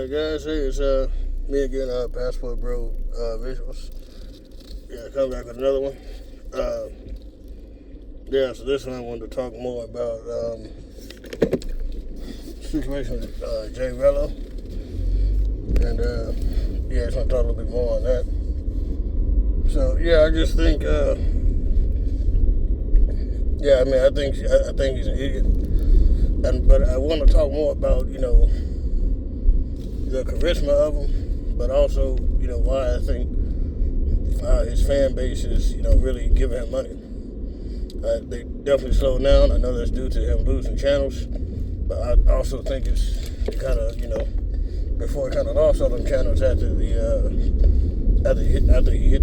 Guys, hey, it's me again, Passport Bro Visuals. Yeah, come back with another one. Uh, so this one I wanted to talk more about situation with J Rello, and just want to talk a little bit more on that. So I just think, I think he's an idiot, but I want to talk more about the charisma of him, but also why I think his fan base is really giving him money. They definitely slowed down. I know that's due to him losing channels, but I also think it's kind of before he kind of lost all them channels after he hit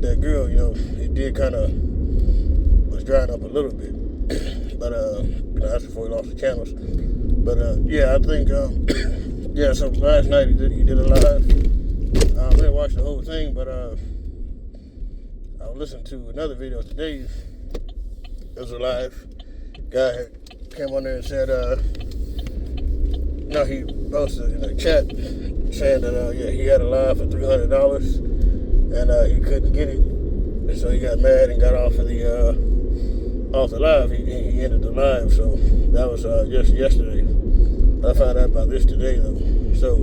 that girl, it did kind of was drying up a little bit, but that's before he lost the channels. But I think so last night he did a live. I didn't watch the whole thing, but I was listening to another video today. It was a live. Guy had came on there and said, he posted in the chat saying that he had a live for $300 and he couldn't get it, so he got mad and got off the live. He ended the live, so that was just yesterday. I found out about this today though. So,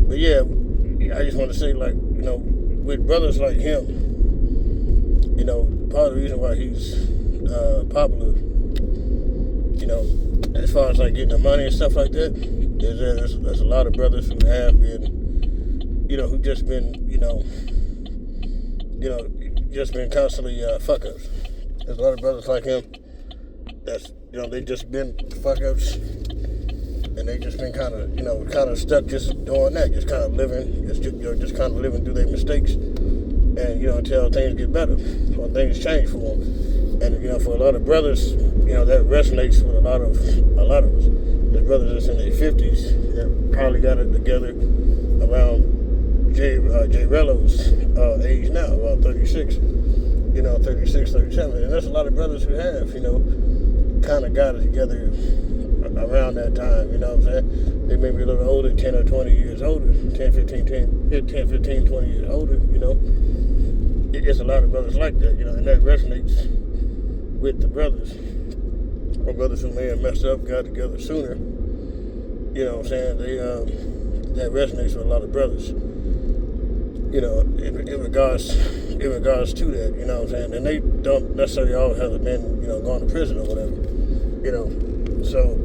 but I just want to say, with brothers like him, part of the reason why he's popular, as far as getting the money and stuff like that, is that there's a lot of brothers who have been, who just been, just been constantly fuck ups. There's a lot of brothers like him that's, they just been fuck ups. And they just been kind of stuck just doing that, just kind of living, just kind of living through their mistakes, and until things get better, or things change for them. And for a lot of brothers, that resonates with a lot of us. There's brothers that's in their 50s that probably got it together around J Rello's age now, about 36, 36, 37, and there's a lot of brothers who have, kind of got it together around that time, what I'm saying? They may be a little older, 10 or 20 years older, 10, 15, 20 years older, It's a lot of brothers like that, and that resonates with the brothers. Or brothers who may have messed up, got together sooner, what I'm saying? They, that resonates with a lot of brothers, in regards to that, what I'm saying? And they don't necessarily all have been, gone to prison or whatever, so,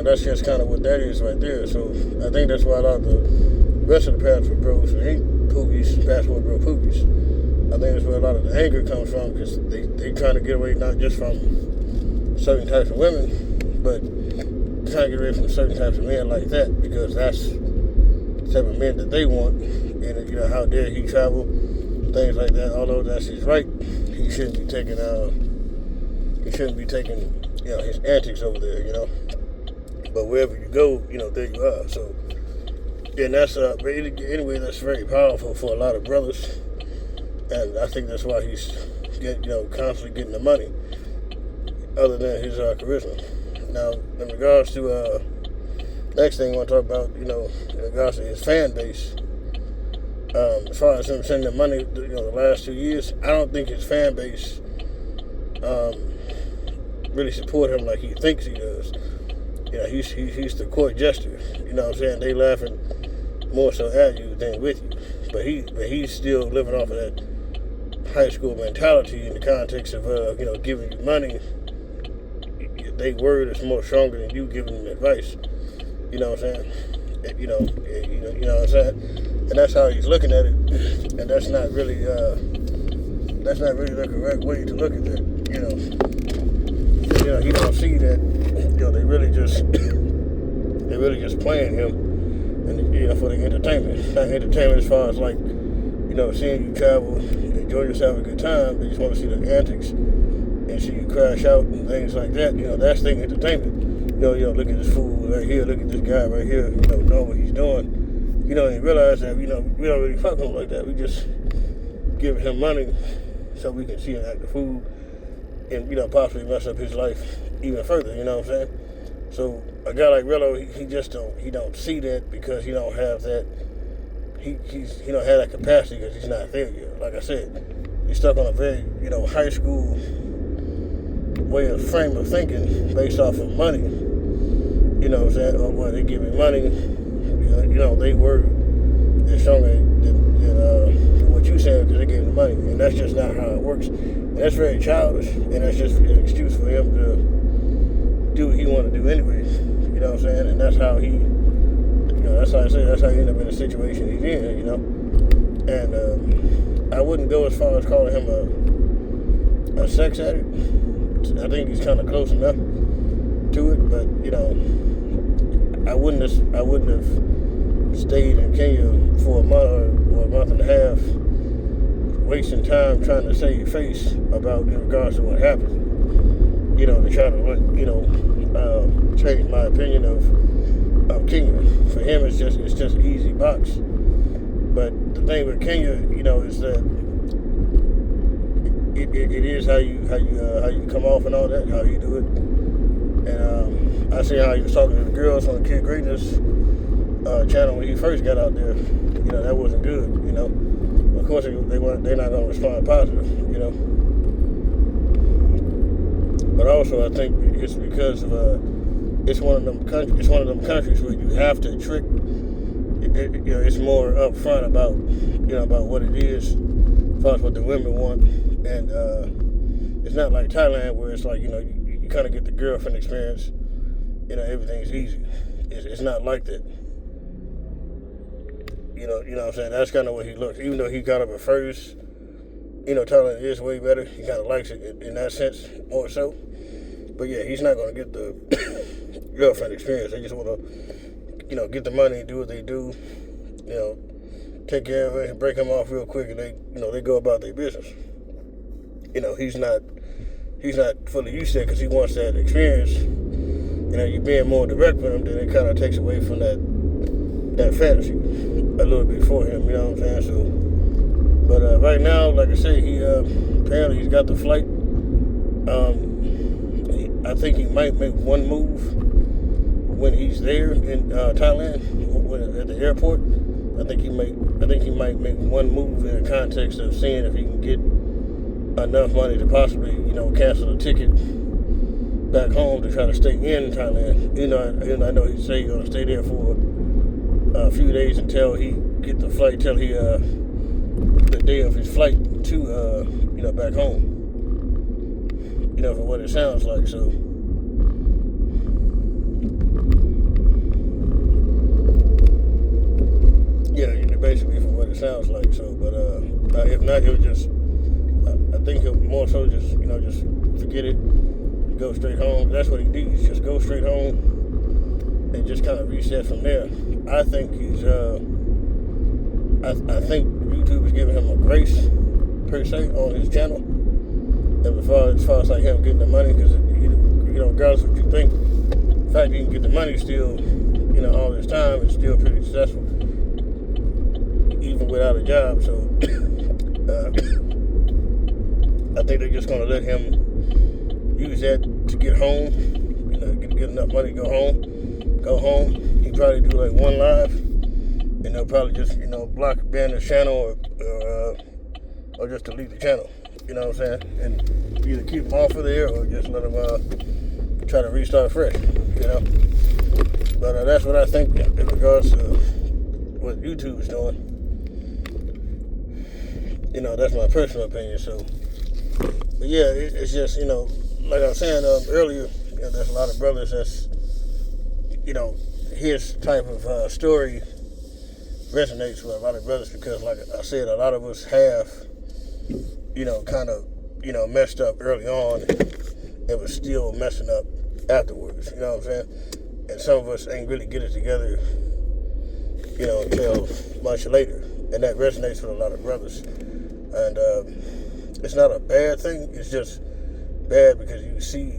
that's just kind of what that is right there. So I think that's why a lot of the rest of the Passport Bros who ain't Poogies, Passport Bro Poogies, I think that's where a lot of the anger comes from, because they trying to get away not just from certain types of women, but trying to get away from certain types of men like that, because that's the type of men that they want. And how dare he travel, things like that. Although that's his right, he shouldn't be taking his antics over there, But wherever you go, there you are. So, and that's anyway, that's very powerful for a lot of brothers, and I think that's why he's constantly getting the money, other than his charisma. Now, in regards to next thing I want to talk about, in regards to his fan base, as far as him sending the money, the last 2 years, I don't think his fan base really support him like he thinks he does. He's the court jester. What I'm saying? They laughing more so at you than with you. But he's still living off of that high school mentality in the context of giving you money. Their word is more stronger than you giving them advice. You know what I'm saying? You know what I'm saying? And that's how he's looking at it. And that's not really the correct way to look at that. He don't see that. They really just playing him, and for the entertainment. Not entertainment as far as seeing you travel, enjoy yourself a good time. They just want to see the antics and see you crash out and things like that. That's the entertainment. Look at this fool right here, look at this guy right here, know what he's doing. And realize that, we don't really fuck him like that. We just give him money so we can see him act the fool and, possibly mess up his life even further, you know what I'm saying? So a guy like Rello, he just don't see that because he don't have that. He don't have that capacity because he's not there yet. Like I said, he's stuck on a very high school way of frame of thinking based off of money. You know what I'm saying? Or well, they give me money. They were stronger than what you saying because they gave him the money, and that's just not how it works. And that's very childish, and that's just an excuse for him to do what he want to do anyway. You know what I'm saying? And that's how he, that's how I say, that's how he ended up in the situation he's in. And I wouldn't go as far as calling him a sex addict. I think he's kind of close enough to it, but I wouldn't have stayed in Kenya for a month or a month and a half, wasting time trying to save face about in regards to what happened. To try to change my opinion of Kenya. For him, it's just easy box. But the thing with Kenya, is that it is how you come off and all that, how you do it. And I see how he was talking to the girls on the Kid Greatness channel when he first got out there. That wasn't good. Of course they're not going to respond positive. But also I think it's because of it's one of them countries where you have to trick. It's more upfront about about what it is, as far as what the women want, and it's not like Thailand where it's like you kind of get the girlfriend experience. Everything's easy. It's not like that. You know what I'm saying? That's kind of what he looks. Even though he got up at first, Thailand is way better. He kind of likes it in that sense more so. But yeah, he's not going to get the girlfriend experience. They just want to, get the money, do what they do, take care of it, and break him off real quick, and they go about their business. He's not fully used to it because he wants that experience. You being more direct with him, then it kind of takes away from that fantasy a little bit for him. You know what I'm saying? So, but right now, like I said, he apparently he's got the flight. I think he might make one move when he's there in Thailand, at the airport. I think he might make one move in the context of seeing if he can get enough money to possibly, cancel a ticket back home to try to stay in Thailand. I know he say he's gonna stay there for a few days until he get the flight, the day of his flight to back home. For what it sounds like. So yeah, basically from what it sounds like. So, but if not, he'll just. I think he'll more so just just forget it, go straight home. That's what he needs. Just go straight home and just kind of reset from there. I think he's. I think YouTube is giving him a grace per se on his channel. As far as like him getting the money, because regardless of what you think, the fact that he can get the money still, all this time, it's still pretty successful, even without a job. So I think they're just gonna let him use that to get home, get enough money to go home. He probably do like one live, and they'll probably just ban the channel or just delete the channel. You know what I'm saying? And either keep him off of there or just let him try to restart fresh, But that's what I think in regards to what YouTube is doing. That's my personal opinion. So, but yeah, it's just, like I was saying earlier, there's a lot of brothers that's, his type of story resonates with a lot of brothers because, like I said, a lot of us have kind of, messed up early on and was still messing up afterwards, you know what I'm saying? And some of us ain't really get it together, until much later. And that resonates with a lot of brothers. And it's not a bad thing, it's just bad because you see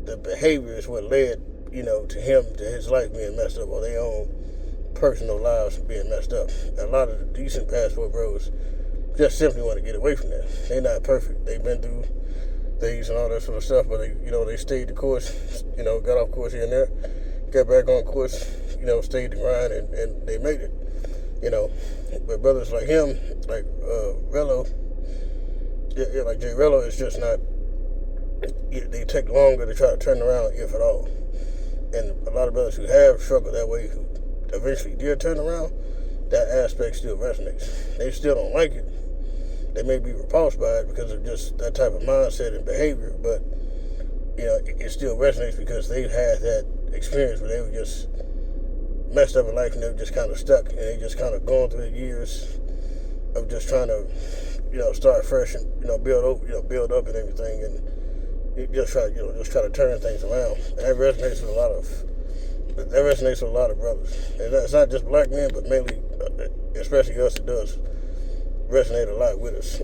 the behavior is what led, to him, to his life being messed up or their own personal lives being messed up. And a lot of the decent passport bros just simply want to get away from that. They're not perfect. They've been through things and all that sort of stuff, but they stayed the course, got off course here and there, got back on course, stayed the grind, and they made it, But brothers like him, like Rello, like J Rello, it's just not. They take longer to try to turn around, if at all. And a lot of brothers who have struggled that way, who eventually did turn around, that aspect still resonates. They still don't like it. They may be repulsed by it because of just that type of mindset and behavior, but it still resonates because they've had that experience where they were just messed up in life and they were just kind of stuck, and they just kind of going through the years of just trying to, start fresh and build up and everything, and just try to turn things around. And that resonates with a lot of brothers. And it's not just black men, but mainly, especially us, it does resonate a lot with us.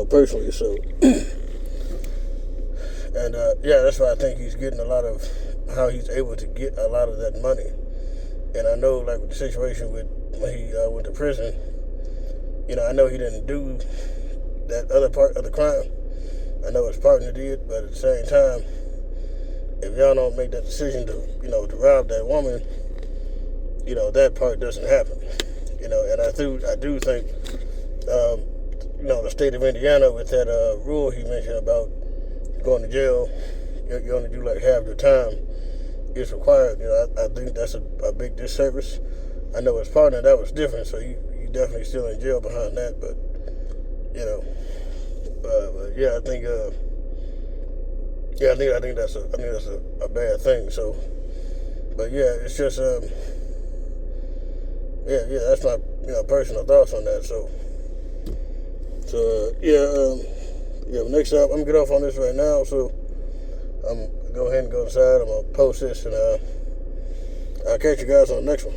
Personally. So, and that's why I think he's getting a lot of how he's able to get a lot of that money. And I know, like with the situation with when he went to prison, I know he didn't do that other part of the crime. I know his partner did, but at the same time, if y'all don't make that decision to rob that woman, that part doesn't happen. And I do think, the state of Indiana with that rule he mentioned about going to jail, you only do like half your time is required. I think that's a big disservice. I know his partner, that was different, so you definitely still in jail behind that, but I think that's a bad thing. So, but it's just that's my personal thoughts on that. So next up, I'm gonna get off on this right now. So I'm gonna go ahead and go inside. I'm gonna post this, and I'll catch you guys on the next one.